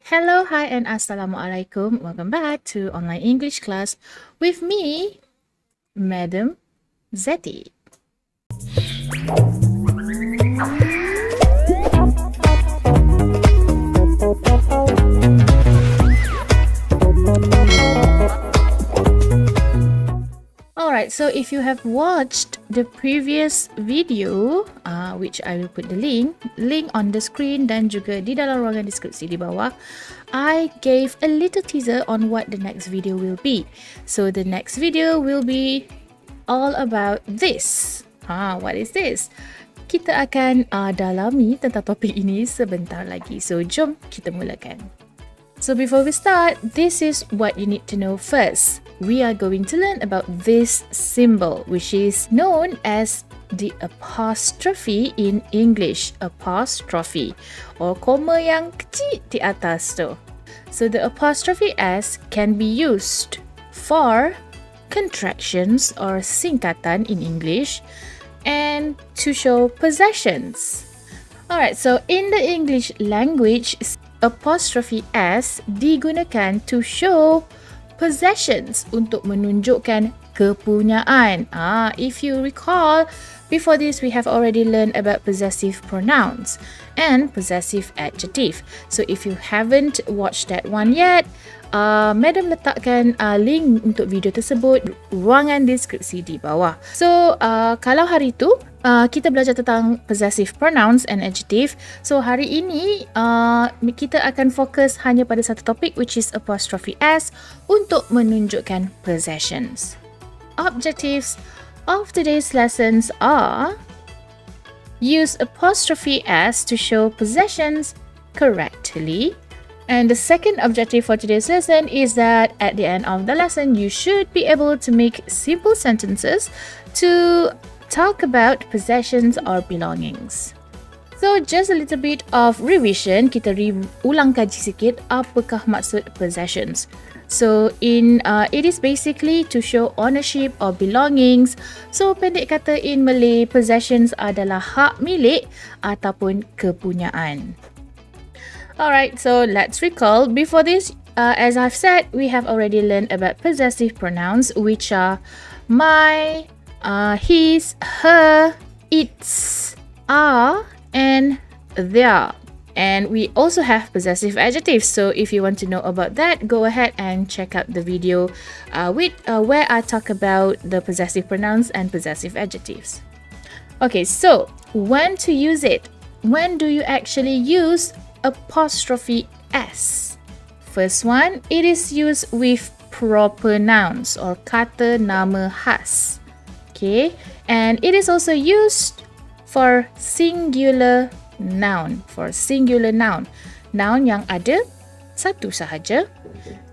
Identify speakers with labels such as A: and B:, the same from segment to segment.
A: Hello, hi, and assalamualaikum. Welcome back to online English class with me, Madam Zeti. Alright, so if you have watched the previous video, which I will put the link on the screen dan juga di dalam ruangan deskripsi di bawah, I gave a little teaser on what the next video will be. So the next video will be all about this. What is this? Kita akan dalami tentang topik ini sebentar lagi. So jom kita mulakan. So before we start, this is what you need to know first. We are going to learn about this symbol, which is known as the apostrophe in English. Apostrophe, or koma yang kecil di atas tu. So the apostrophe S can be used for contractions or singkatan in English and to show possessions. Alright, so in the English language, apostrophe S digunakan to show possessions untuk menunjukkan kepunyaan. If you recall, before this we have already learned about possessive pronouns and possessive adjective. So if you haven't watched that one yet, Madam letakkan link untuk video tersebut ruangan deskripsi di bawah. So kalau hari tu kita belajar tentang possessive pronouns and adjective. So hari ini kita akan fokus hanya pada satu topik, which is apostrophe S untuk menunjukkan possessions. Objectives of today's lessons are: use apostrophe S to show possessions correctly. And the second objective for today's lesson is that at the end of the lesson, you should be able to make simple sentences to talk about possessions or belongings. So just a little bit of revision, kita ulang kaji sikit apakah maksud possessions. So it is basically to show ownership or belongings. So pendek kata in Malay, possessions adalah hak milik ataupun kepunyaan. Alright, so let's recall. Before this, as I've said, we have already learned about possessive pronouns, which are my, his, her, its, our, and their. And we also have possessive adjectives. So if you want to know about that, go ahead and check out the video where I talk about the possessive pronouns and possessive adjectives. Okay, so when to use it? When do you actually use apostrophe S? First one, it is used with proper nouns or kata nama khas. Okay, and it is also used for singular noun. Noun yang ada satu sahaja.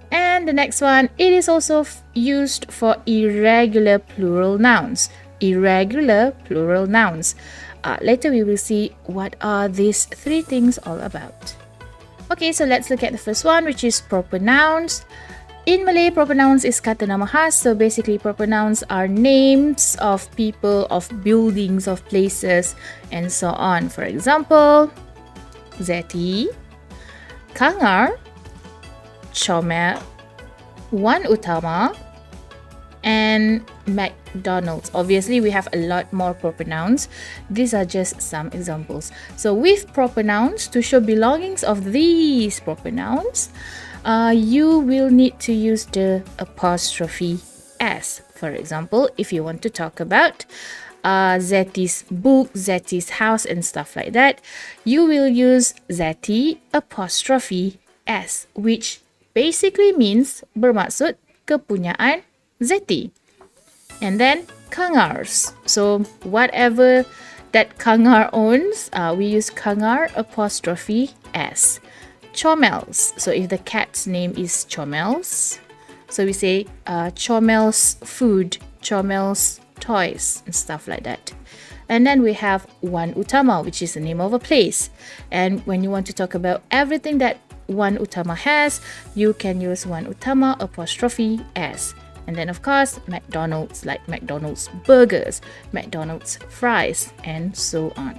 A: And the next one, it is also used for irregular plural nouns. Later we will see what are these three things all about. Okay, so let's look at the first one, which is proper nouns. In Malay, proper nouns is kata nama khas. So basically, proper nouns are names of people, of buildings, of places, and so on. For example, Zeti, Kangar, Comel, Wan Utama, and McDonald's. Obviously, we have a lot more proper nouns. These are just some examples. So with proper nouns, to show belongings of these proper nouns, you will need to use the apostrophe S. For example, if you want to talk about Zeti's book, Zeti's house, and stuff like that, you will use Zeti apostrophe S, which basically means bermaksud kepunyaan Zeti. And then Kangars. So whatever that Kangar owns, we use Kangar apostrophe S. Comels. So if the cat's name is Comels, so we say Comel's food, Comel's toys, and stuff like that. And then we have Wan Utama, which is the name of a place. And when you want to talk about everything that Wan Utama has, you can use Wan Utama apostrophe S. And then of course, McDonald's, like McDonald's burgers, McDonald's fries, and so on.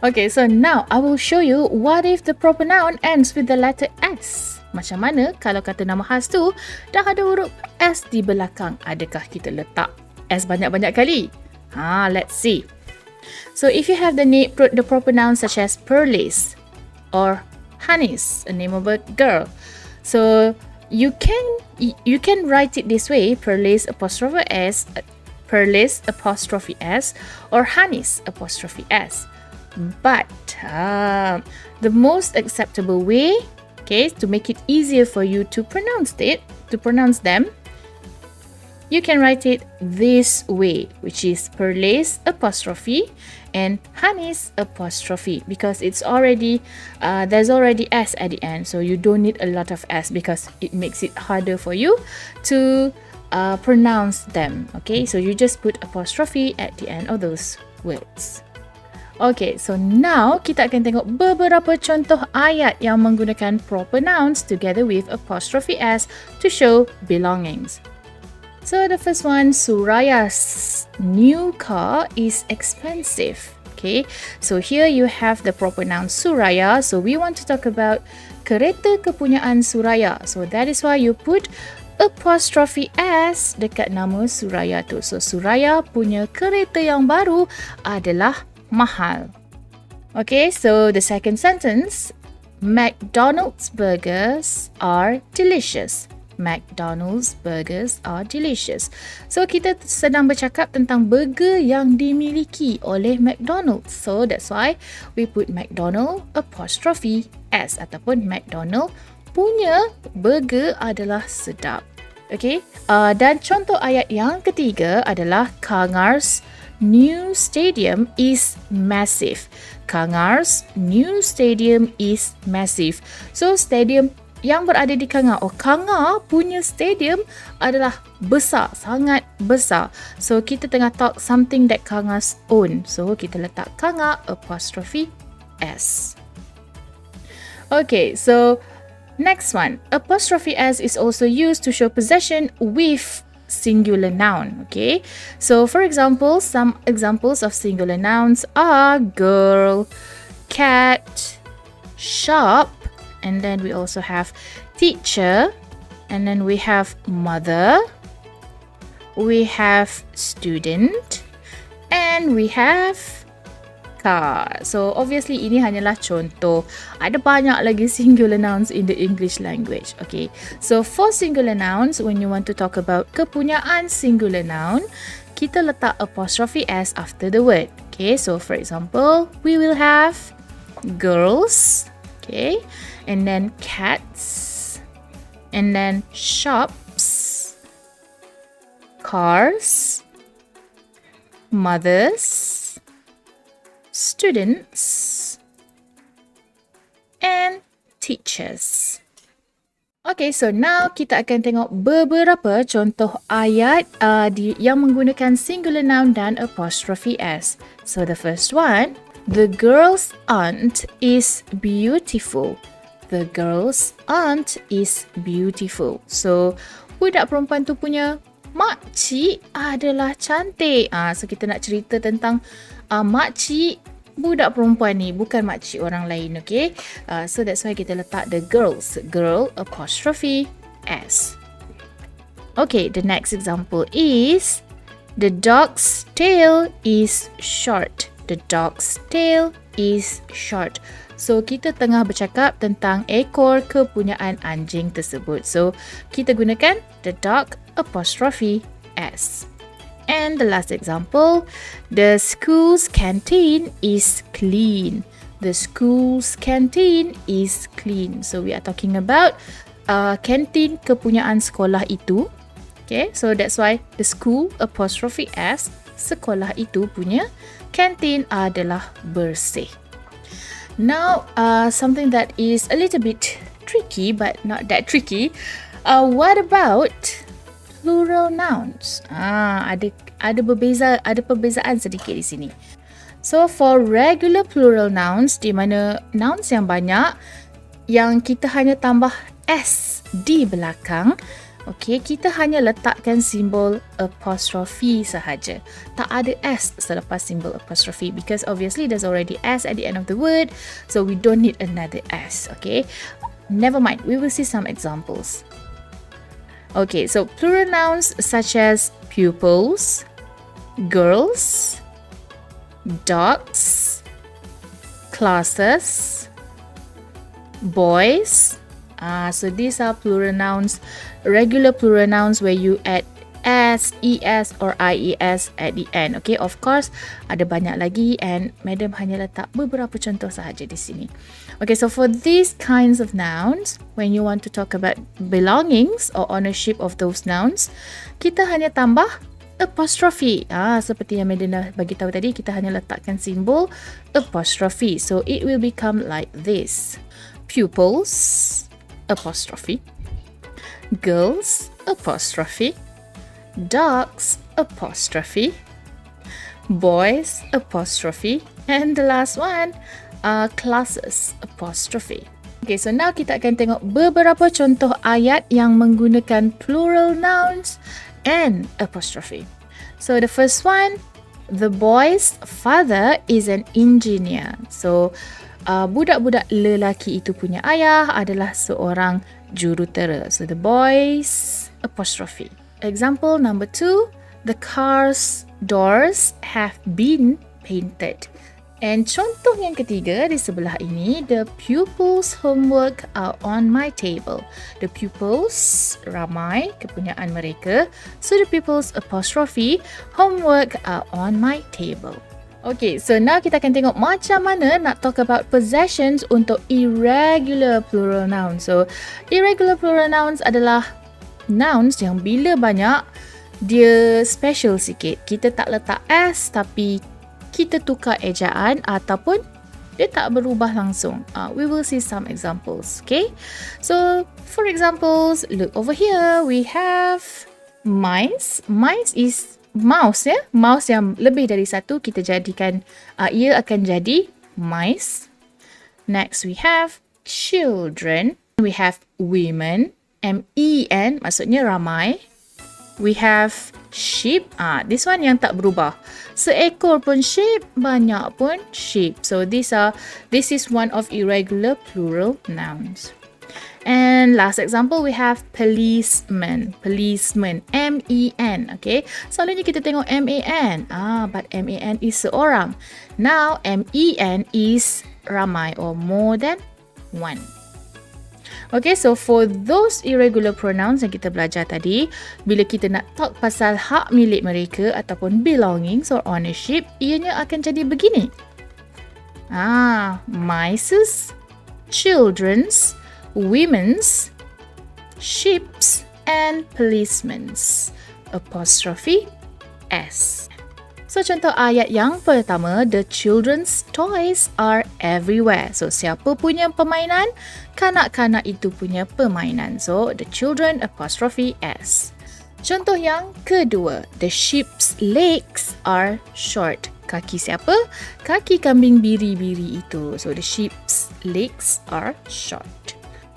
A: Okay, so now I will show you what if the proper noun ends with the letter S. Macam mana kalau kata nama khas tu dah ada huruf S di belakang? Adakah kita letak S banyak-banyak kali? Let's see. So if you have the proper nouns such as Perlis or Hanis, a name of a girl. So you can write it this way: Perlis apostrophe S, Perlis apostrophe S, or Hanis apostrophe S. But the most acceptable way, okay, to make it easier for you to pronounce them, you can write it this way, which is Perlis apostrophe and Hanis apostrophe, because it's already there's already S at the end, so you don't need a lot of S because it makes it harder for you to pronounce them. Okay, so you just put apostrophe at the end of those words. Okay, so now kita akan tengok beberapa contoh ayat yang menggunakan proper nouns together with apostrophe S to show belongings. So the first one, Suraya's new car is expensive. Okay, so here you have the proper noun Suraya. So we want to talk about kereta kepunyaan Suraya. So that is why you put apostrophe S dekat nama Suraya tu. So Suraya punya kereta yang baru adalah mahal. Okay, so the second sentence, McDonald's burgers are delicious. McDonald's burgers are delicious. So kita sedang bercakap tentang burger yang dimiliki oleh McDonald's. So that's why we put McDonald apostrophe S, ataupun McDonald punya burger adalah sedap. Okay, dan contoh ayat yang ketiga adalah Kangar's new stadium is massive. Kangar's new stadium is massive. So stadium yang berada di Kangar, Kangar punya stadium adalah besar, sangat besar. So kita tengah talk something that Kangar's own. So kita letak Kangar apostrophe S. Okay, so next one, apostrophe S is also used to show possession with singular noun. Okay, so for example, some examples of singular nouns are girl, cat, shop, and then we also have teacher, and then we have mother, we have student, and we have car. So obviously ini hanyalah contoh. Ada banyak lagi singular nouns in the English language. Okay, so for singular nouns, when you want to talk about kepunyaan singular noun, kita letak apostrophe S after the word. Okay, so for example, we will have girls, okay, and then cats, and then shops, cars, mothers, students, and teachers. Okay, so now kita akan tengok beberapa contoh ayat yang menggunakan singular noun dan apostrophe S. So the first one, the girl's aunt is beautiful. The girl's aunt is beautiful. So budak perempuan tu punya makcik adalah cantik. So kita nak cerita tentang makcik budak perempuan ni, bukan makcik orang lain. Okay, so that's why kita letak the girl apostrophe S. Okay, the next example is the dog's tail is short. The dog's tail is short. So kita tengah bercakap tentang ekor kepunyaan anjing tersebut. So kita gunakan the dog apostrophe S. And the last example, the school's canteen is clean. The school's canteen is clean. So we are talking about canteen kepunyaan sekolah itu. Okay, so that's why the school apostrophe S, sekolah itu punya canteen adalah bersih. Now, something that is a little bit tricky but not that tricky. What about plural nouns? Ada perbezaan sedikit di sini. So for regular plural nouns, di mana nouns yang banyak yang kita hanya tambah S di belakang, Okay, kita hanya letakkan simbol apostrophe sahaja. Tak ada S selepas simbol apostrophe because obviously there's already S at the end of the word, so we don't need another S, okay? Never mind, we will see some examples. Okay, so plural nouns such as pupils, girls, dogs, classes, boys. So these are plural nouns, regular plural nouns where you add S, ES or IES at the end. Okay, of course, ada banyak lagi and Madam hanya letak beberapa contoh sahaja di sini. Okay, so for these kinds of nouns, when you want to talk about belongings or ownership of those nouns, kita hanya tambah apostrophe. Seperti yang Madam dah bagi tahu tadi, kita hanya letakkan simbol apostrophe. So it will become like this. Pupils, apostrophe, girls, apostrophe, dogs, apostrophe, boys, apostrophe, and the last one, classes, apostrophe. Okay, so now kita akan tengok beberapa contoh ayat yang menggunakan plural nouns and apostrophe. So the first one, the boy's father is an engineer. So budak-budak lelaki itu punya ayah adalah seorang jurutera. So the boys apostrophe. Example number 2, the car's doors have been painted. And contoh yang ketiga di sebelah ini, the pupils' homework are on my table. The pupils, ramai, kepunyaan mereka. So the pupils apostrophe, homework are on my table. Okay, so now kita akan tengok macam mana nak talk about possessions untuk irregular plural nouns. So, irregular plural nouns adalah nouns yang bila banyak, dia special sikit. Kita tak letak S tapi kita tukar ejaan ataupun dia tak berubah langsung. We will see some examples, okay? So, for examples, look over here. We have mice. Mice is mouse, ya. Mouse yang lebih dari satu kita jadikan ia akan jadi mice. Next we have children. We have women, MEN maksudnya ramai. We have sheep. This one yang tak berubah. Seekor pun sheep, banyak pun sheep. So this is one of irregular plural nouns. And last example, we have policeman. Policeman, M-E-N. Okay, selalunya kita tengok M-A-N. But M-A-N is seorang. Now, M-E-N is ramai or more than one. Okay, so for those irregular pronouns yang kita belajar tadi, bila kita nak talk pasal hak milik mereka ataupun belongings or ownership, ianya akan jadi begini. Mice's, children's, women's, sheep's, and policeman's. Apostrophe S. So contoh ayat yang pertama, the children's toys are everywhere. So siapa punya permainan? Kanak-kanak itu punya permainan. So the children apostrophe S. Contoh yang kedua, the sheep's legs are short. Kaki siapa? Kaki kambing biri-biri itu. So the sheep's legs are short.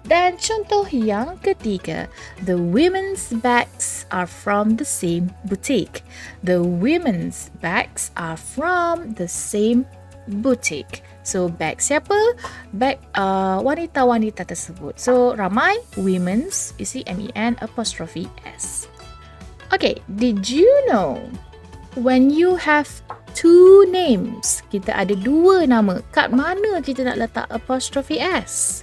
A: Dan contoh yang ketiga, the women's bags are from the same boutique. The women's bags are from the same boutique. So bag siapa? Bag wanita-wanita tersebut. So ramai, women's, you see MEN apostrophe S. Okay, did you know when you have two names, kita ada dua nama, kat mana kita nak letak apostrophe S?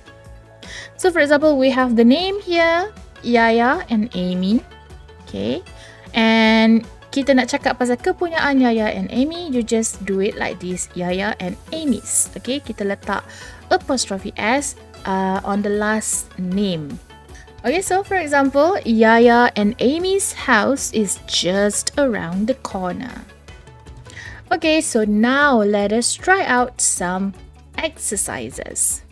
A: So for example, we have the name here, Yaya and Amy. Okay. And kita nak cakap pasal kepunyaan Yaya and Amy, you just do it like this, Yaya and Amy's. Okay, kita letak apostrophe S on the last name. Okay, so for example, Yaya and Amy's house is just around the corner. Okay, so now let us try out some exercises.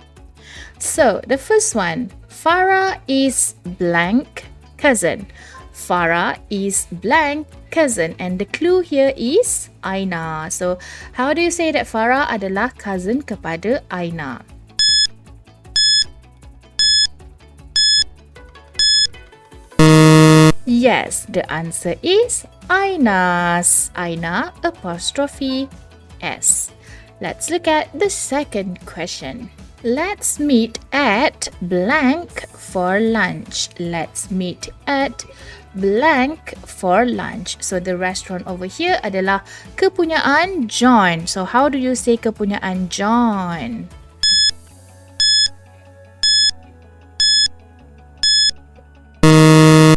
A: So, the first one, Farah is blank cousin. Farah is blank cousin. And the clue here is Aina. So, how do you say that Farah adalah cousin kepada Aina? Yes, the answer is Ainas. Aina apostrophe S. Let's look at the second question. Let's meet at blank for lunch. Let's meet at blank for lunch. So the restaurant over here adalah kepunyaan John. So how do you say kepunyaan John?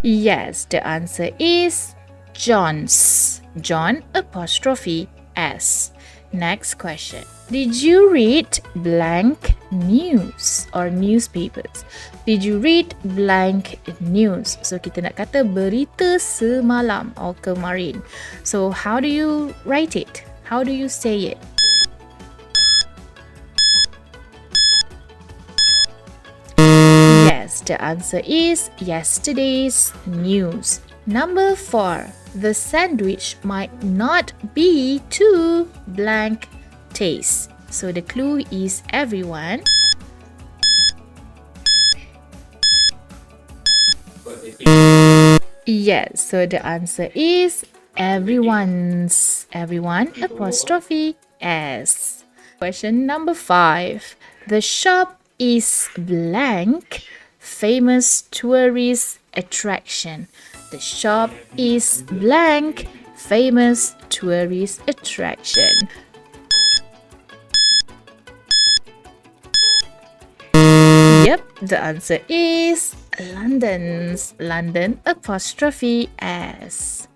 A: Yes, the answer is John's. John apostrophe S. Next question. Did you read blank news or newspapers? Did you read blank news? So kita nak kata berita semalam or kemarin. So how do you write it? How do you say it? Yes, the answer is yesterday's news. Number 4. The sandwich might not be too blank taste. So the clue is everyone. Yes, so the answer is everyone's. Everyone apostrophe S. Question number 5. The shop is blank famous tourist attraction. The shop is blank famous tourist attraction. Yep, the answer is London's. London apostrophe S.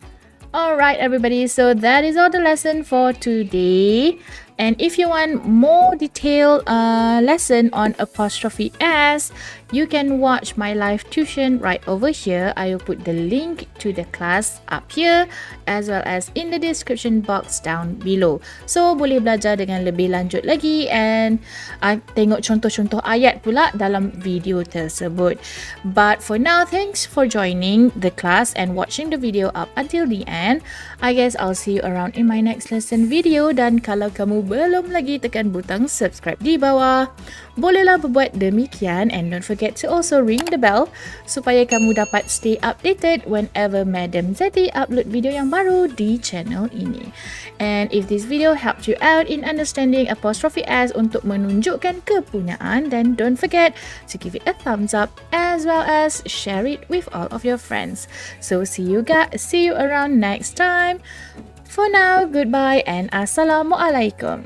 A: Alright everybody, so that is all the lesson for today. And if you want more detailed lesson on apostrophe S, you can watch my live tuition right over here. I will put the link to the class up here as well as in the description box down below. So boleh belajar dengan lebih lanjut lagi and tengok contoh-contoh ayat pula dalam video tersebut. But for now, thanks for joining the class and watching the video up until the end. I guess I'll see you around in my next lesson video, dan kalau kamu belum lagi tekan butang subscribe di bawah, bolehlah berbuat demikian, and don't forget to also ring the bell supaya kamu dapat stay updated whenever Madam Zeti upload video yang baru di channel ini. And if this video helped you out in understanding apostrophe S untuk menunjukkan kepunyaan, then don't forget to give it a thumbs up as well as share it with all of your friends. So see you around next time. For now, goodbye and Assalamualaikum.